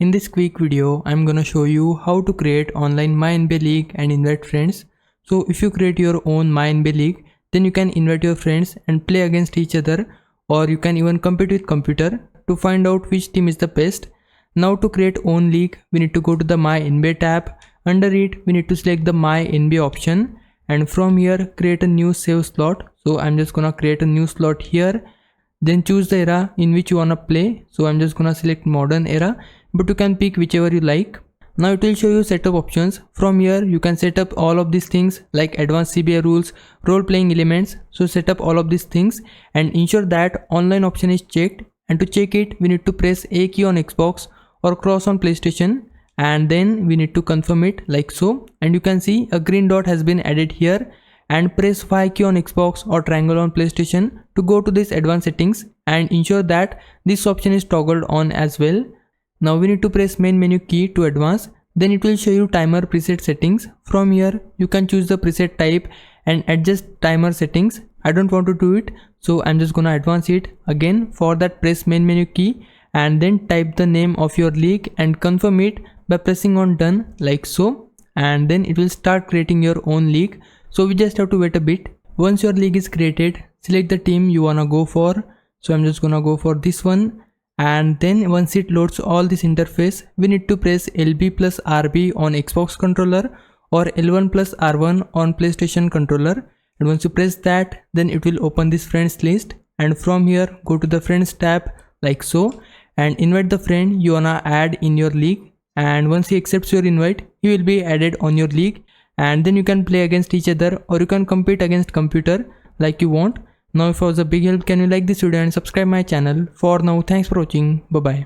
In this quick video, I'm gonna show you how to create online MyNBA league and invite friends. So if you create your own MyNBA league, then you can invite your friends and play against each other, or you can even compete with computer to find out which team is the best. Now to create own league, we need to go to the MyNBA tab. Under it, we need to select the MyNBA option, and from here create a new save slot. So I'm just gonna create a new slot here. Then choose the era in which you wanna play. So I'm just gonna select modern era, but you can pick whichever you like. Now it will show you setup options. From here you can set up all of these things like advanced CBA rules, role playing elements. So set up all of these things and ensure that online option is checked. And to check it, we need to press A key on Xbox or cross on PlayStation, and then we need to confirm it like so. And you can see a green dot has been added here, and press Y key on Xbox or triangle on PlayStation to go to this advanced settings and ensure that this option is toggled on as well. Now we need to press main menu key to advance. Then it will show you timer preset settings. From here you can choose the preset type and adjust timer settings. I don't want to do it, so I'm just gonna advance it. Again, for that press main menu key and then type the name of your league and confirm it by pressing on done like so, and then it will start creating your own league. So we just have to wait a bit. Once your league is created, select the team you wanna go for. So I'm just gonna go for this one. And then once it loads all this interface, we need to press LB plus RB on Xbox controller or L1 plus R1 on PlayStation controller. And once you press that, then it will open this friends list. And from here, go to the friends tab like so and invite the friend you wanna add in your league. And once he accepts your invite, he will be added on your league. And then you can play against each other, or you can compete against computer like you want. Now if it was a big help, can you like this video and subscribe my channel. For now, thanks for watching. Bye bye.